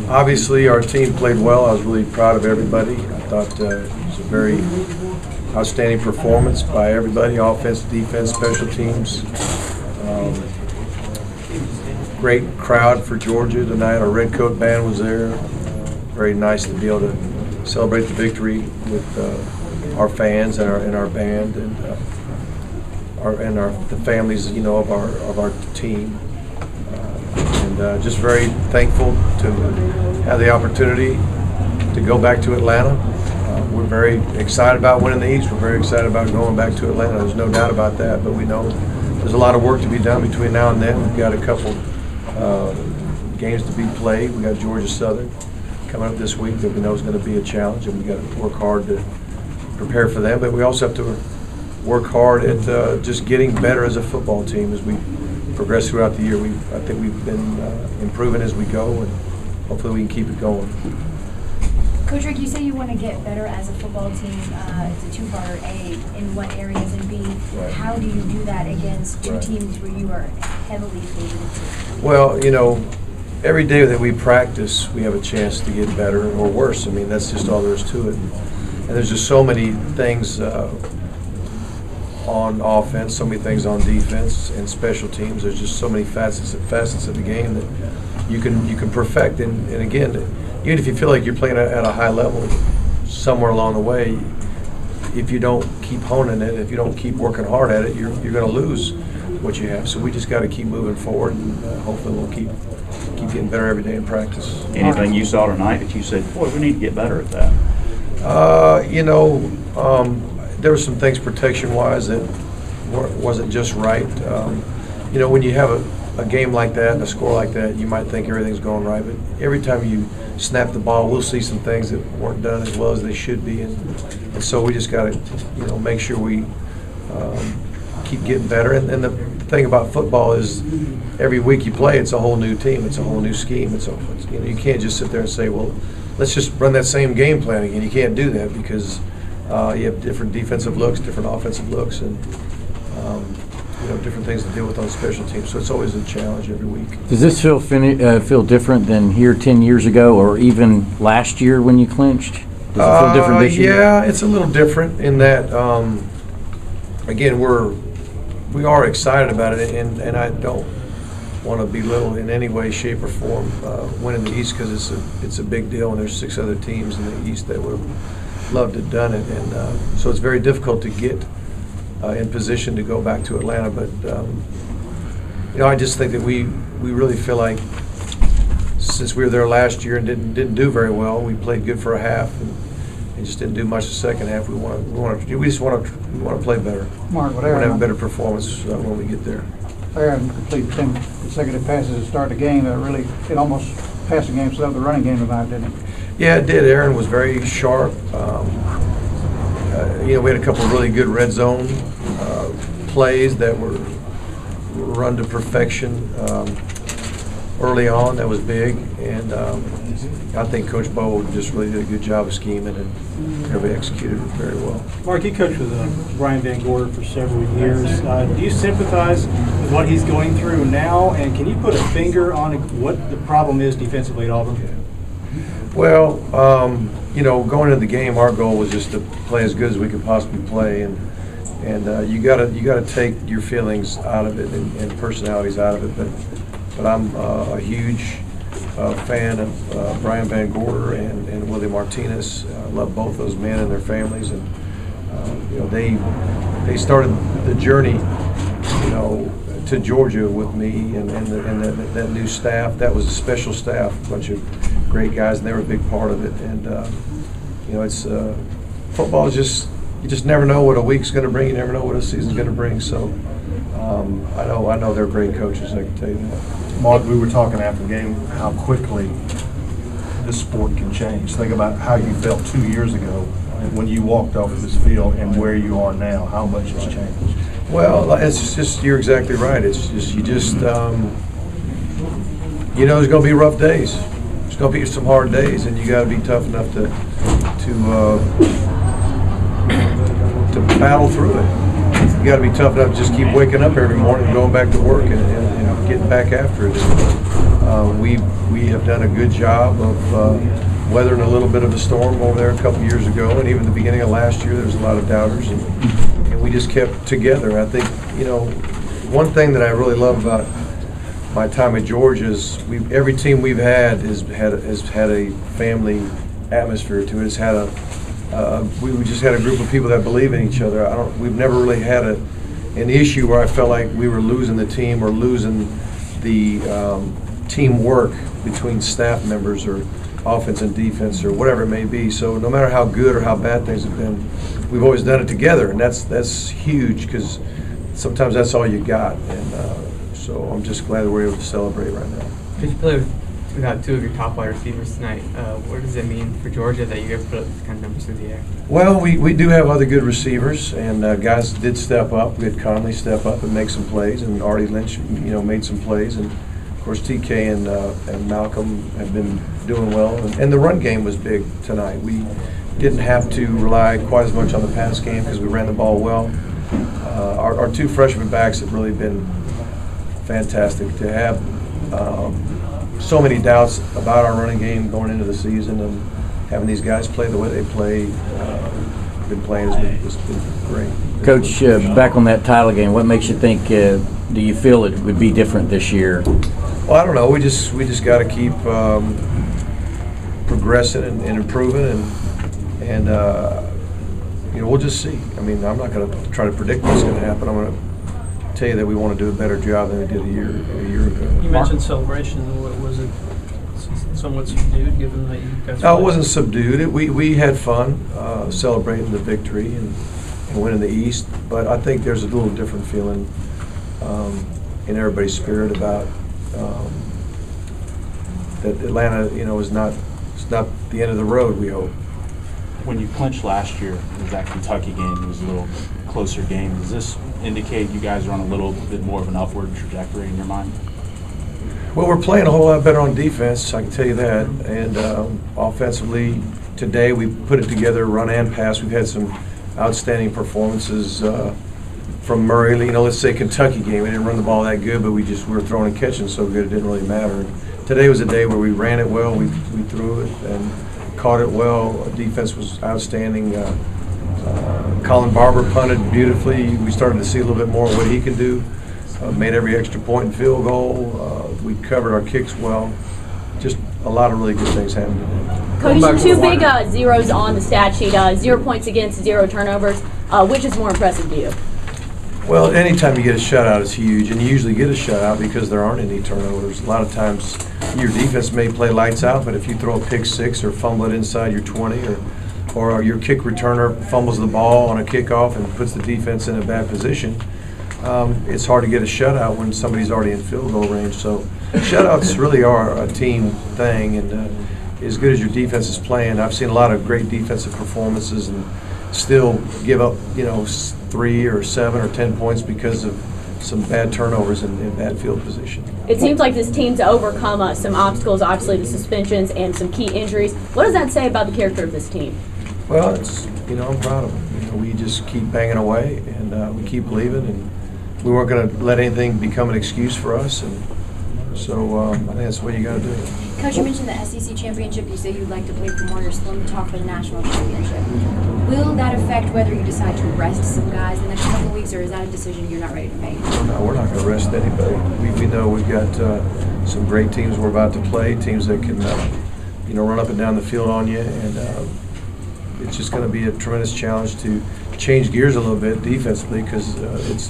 Obviously, our team played well. I was really proud of everybody. I thought it was a very outstanding performance by everybody, offense, defense, special teams. Great crowd for Georgia tonight. Our Red Coat band was there. Very nice to be able to celebrate the victory with our fans and our band and the families, of our team. And just very thankful to have the opportunity to go back to Atlanta. We're very excited about winning the East. We're very excited about going back to Atlanta. There's no doubt about that, but we know there's a lot of work to be done between now and then. We've got a couple games to be played. We got Georgia Southern coming up this week that we know is going to be a challenge, and we got to work hard to prepare for them. But we also have to work hard at just getting better as a football team as we progress throughout the year. I think we've been improving as we go, and hopefully we can keep it going. Coach Richt, you say you want to get better as a football team. It's a two-parter. A, in what areas, and B, right. How do you do that against two right. teams where you are heavily favored? Well, every day that we practice, we have a chance to get better or worse. I mean, that's just all there is to it. And there's just so many things on offense, so many things on defense and special teams. There's just so many facets of the game that you can perfect. And again, even if you feel like you're playing at a high level, somewhere along the way, if you don't keep honing it, if you don't keep working hard at it, you're going to lose what you have. So we just got to keep moving forward, and hopefully we'll keep getting better every day in practice. Anything you saw tonight that you said, boy, we need to get better at that? There were some things protection-wise that wasn't just right. When you have a game like that and a score like that, you might think everything's going right, but every time you snap the ball, we'll see some things that weren't done as well as they should be, and so we just got to, make sure we keep getting better. And the thing about football is, every week you play, it's a whole new team, it's a whole new scheme. You can't just sit there and say, well, let's just run that same game plan again. You can't do that because you have different defensive looks, different offensive looks, and different things to deal with on special teams. So it's always a challenge every week. Does this feel different than here 10 years ago, or even last year when you clinched? Does it feel different this year? Yeah, it's a little different in that, again, we are excited about it, and I don't want to belittle in any way, shape, or form winning the East, because it's a big deal, and there's 6 other teams in the East that would have loved to have done it, and so it's very difficult to get in position to go back to Atlanta. But I just think that we really feel like, since we were there last year and didn't do very well, we played good for a half and just didn't do much the second half. We just want to play better. Mark, we want to have a better performance when we get there. Aaron completed 10 consecutive passes to start the game. It almost passed the game, so that the running game tonight, didn't it? Yeah, it did. Aaron was very sharp. We had a couple of really good red zone plays that were run to perfection early on. That was big, and I think Coach Bo just really did a good job of scheming, and everybody executed it very well. Mark, you coached with Brian Van Gorder for several years. Do you sympathize with what he's going through now, and can you put a finger on what the problem is defensively at Auburn? Well, going into the game, our goal was just to play as good as we could possibly play, and you gotta take your feelings out of it and personalities out of it. But I'm a huge fan of Brian Van Gorder and Willie Martinez. I love both those men and their families, and they started the journey, to Georgia with me and that new staff. That was a special staff, a bunch of great guys, and they were a big part of it. And it's football is just, you just never know what a week's going to bring. You never know what a season's going to bring. So I know they're great coaches. I can tell you that. Mark, we were talking after the game how quickly this sport can change. Think about how you felt 2 years ago when you walked off this field and where you are now. How much has changed? Well, it's just, you're exactly right. It's just, there's going to be rough days. There's going to be some hard days, and you got to be tough enough to battle through it. You got to be tough enough to just keep waking up every morning and going back to work and getting back after it. We have done a good job of weathering a little bit of a storm over there a couple years ago, and even the beginning of last year, there was a lot of doubters, and we just kept together. I think, one thing that I really love about my time at Georgia is every team we've had has had a family atmosphere to it. It's had we just had a group of people that believe in each other. We've never really had an issue where I felt like we were losing the team or losing the teamwork between staff members or offense and defense or whatever it may be. So no matter how good or how bad things have been, we've always done it together, and that's huge because sometimes that's all you got. And so I'm just glad that we're able to celebrate right now. Could you play without two of your top wide receivers tonight? What does it mean for Georgia that you guys put up these kind of numbers through the air? Well, we do have other good receivers, and guys did step up. We had Conley step up and make some plays, and Artie Lynch, made some plays, and of course TK and Malcolm have been doing well. And the run game was big tonight. We didn't have to rely quite as much on the pass game because we ran the ball well. Our two freshman backs have really been fantastic. To have so many doubts about our running game going into the season, and having these guys play the way they play, been playing has been great. Coach, back on that title game, what makes you think? Do you feel it would be different this year? Well, I don't know. We just got to keep progressing and improving, and we'll just see. I mean, I'm not going to try to predict what's going to happen. I'm going to tell you that we want to do a better job than we did a year ago. You mentioned celebration. Was it somewhat subdued, given that you guys? No, it wasn't subdued. We had fun celebrating the victory and winning the East, but I think there's a little different feeling in everybody's spirit about that Atlanta, is not the end of the road. We hope. When you clinched last year, that Kentucky game was a little closer game. Does this indicate you guys are on a little bit more of an upward trajectory in your mind? Well, we're playing a whole lot better on defense, I can tell you that. And offensively, today we put it together, run and pass. We've had some outstanding performances from Murray. Let's say Kentucky game, we didn't run the ball that good, but we were throwing and catching so good it didn't really matter. And today was a day where we ran it well, we threw it and caught it well. Defense was outstanding. Colin Barber punted beautifully. We started to see a little bit more of what he can do. Made every extra point and field goal. We covered our kicks well. Just a lot of really good things happened today. Coach, two big zeros on the stat sheet. 0 points against, 0 turnovers. Which is more impressive to you? Well, anytime you get a shutout is huge, and you usually get a shutout because there aren't any turnovers. A lot of times your defense may play lights out, but if you throw a pick six or fumble it inside your 20 or your kick returner fumbles the ball on a kickoff and puts the defense in a bad position, it's hard to get a shutout when somebody's already in field goal range. So shutouts really are a team thing, and as good as your defense is playing, I've seen a lot of great defensive performances and still give up, 3 or 7 or 10 points because of some bad turnovers in bad field position. It seems like this team's overcome some obstacles, obviously the suspensions and some key injuries. What does that say about the character of this team? Well, I'm proud of them. We just keep banging away, and we keep believing, and we weren't going to let anything become an excuse for us, and so I think that's what you got to do. Coach, you mentioned the SEC championship. You say you'd like to play for more. You're still in talk for the national championship. Will that affect whether you decide to rest some guys in the next couple of weeks, or is that a decision you're not ready to make? No, we're not going to rest anybody. We know we've got some great teams we're about to play, teams that can run up and down the field on you, and it's just going to be a tremendous challenge to change gears a little bit defensively because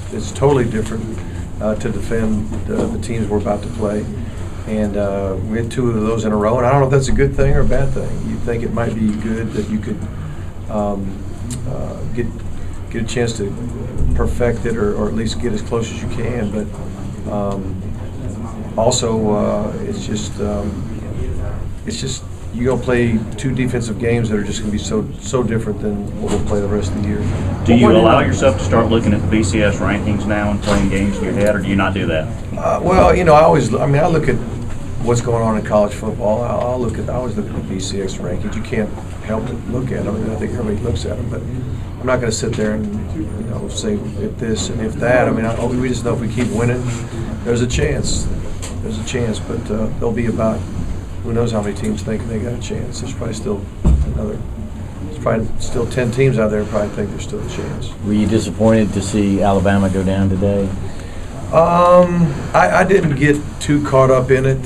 it's totally different to defend the teams we're about to play. And we had 2 of those in a row, and I don't know if that's a good thing or a bad thing. You think it might be good that you could get a chance to perfect it or at least get as close as you can, but also it's just you're going to play 2 defensive games that are just going to be so different than what we'll play the rest of the year. Do you allow yourself to start looking at the BCS rankings now and playing games in your head, or do you not do that? Well, I look at what's going on in college football. I always look at the BCS rankings. You can't help but look at them. I think everybody looks at them, but I'm not going to sit there and say if this and if that. We just know if we keep winning, There's a chance. There's a chance, but there'll be about, who knows how many teams think they got a chance. There's probably still there's probably still 10 teams out there probably think there's still a chance. Were you disappointed to see Alabama go down today? I didn't get too caught up in it.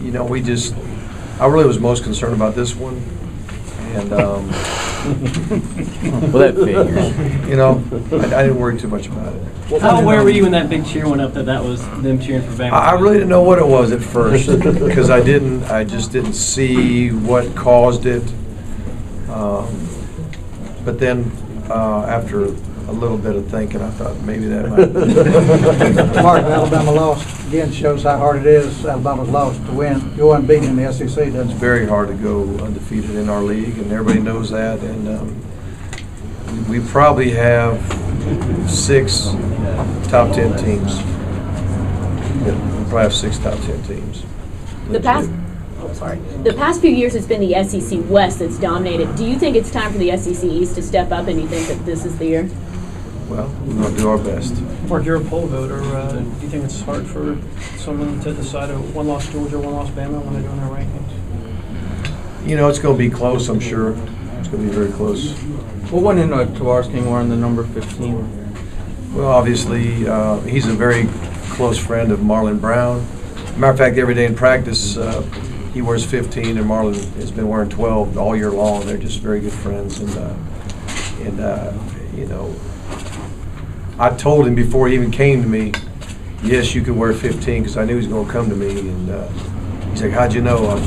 You know, I really was most concerned about this one. And, Well, that figures. you know, I didn't worry too much about it. How aware were you when that big cheer went up that was them cheering for Bama? I really didn't know what it was at first because I just didn't see what caused it. But then after a little bit of thinking, I thought maybe that might be. Mark, Alabama lost again shows how hard it is. Alabama's lost to win. Go unbeaten in the SEC, doesn't It's it? very hard to go undefeated in our league, and everybody knows that. And we probably have 6 top 10 teams. Yeah, we probably have 6 top 10 teams. The past few years, it's been the SEC West that's dominated. Do you think it's time for the SEC East to step up, and do you think that this is the year? Well, we're going to do our best. Mark, you're a poll voter. Do you think it's hard for someone to decide a one-loss Georgia, one-loss Bama when they're doing their rankings? You know, it's going to be close, I'm sure. It's going to be very close. What went into Tavares King wearing the number 15? Well, obviously, he's a very close friend of Marlon Brown. Matter of fact, every day in practice, he wears 15, and Marlon has been wearing 12 all year long. They're just very good friends, and you know, I told him before he even came to me, yes, you can wear 15, because I knew he was going to come to me, and he's like, how'd you know? I'm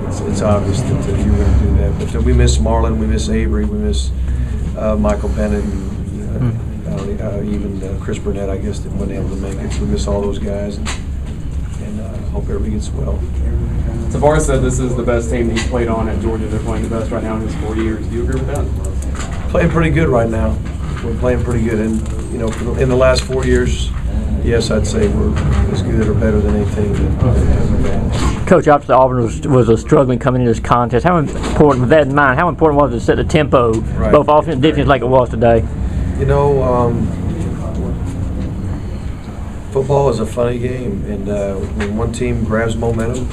like, it's obvious that you were going to do that. But we miss Marlon, we miss Avery, we miss Michael Bennett, and even Chris Burnett, I guess, that wasn't able to make it. We miss all those guys, and hope everybody gets well. Tavares said this is the best team that he's played on at Georgia. They're playing the best right now in his 4 years. Do you agree with that? Playing pretty good right now. We're playing pretty good, and you know, in the last 4 years, yes, I'd say we're as good or better than anything that. Coach, obviously Auburn was a struggling coming into this contest. How important, with that in mind, how important was it to set the tempo, Right. both offense and defense, like it was today? You know, football is a funny game, and when one team grabs momentum,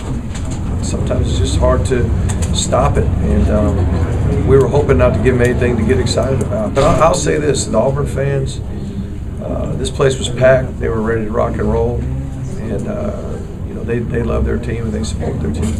sometimes it's just hard to stop it. And we were hoping not to give them anything to get excited about. But I'll say this: the Auburn fans, this place was packed. They were ready to rock and roll, and you know, they love their team and they support their team.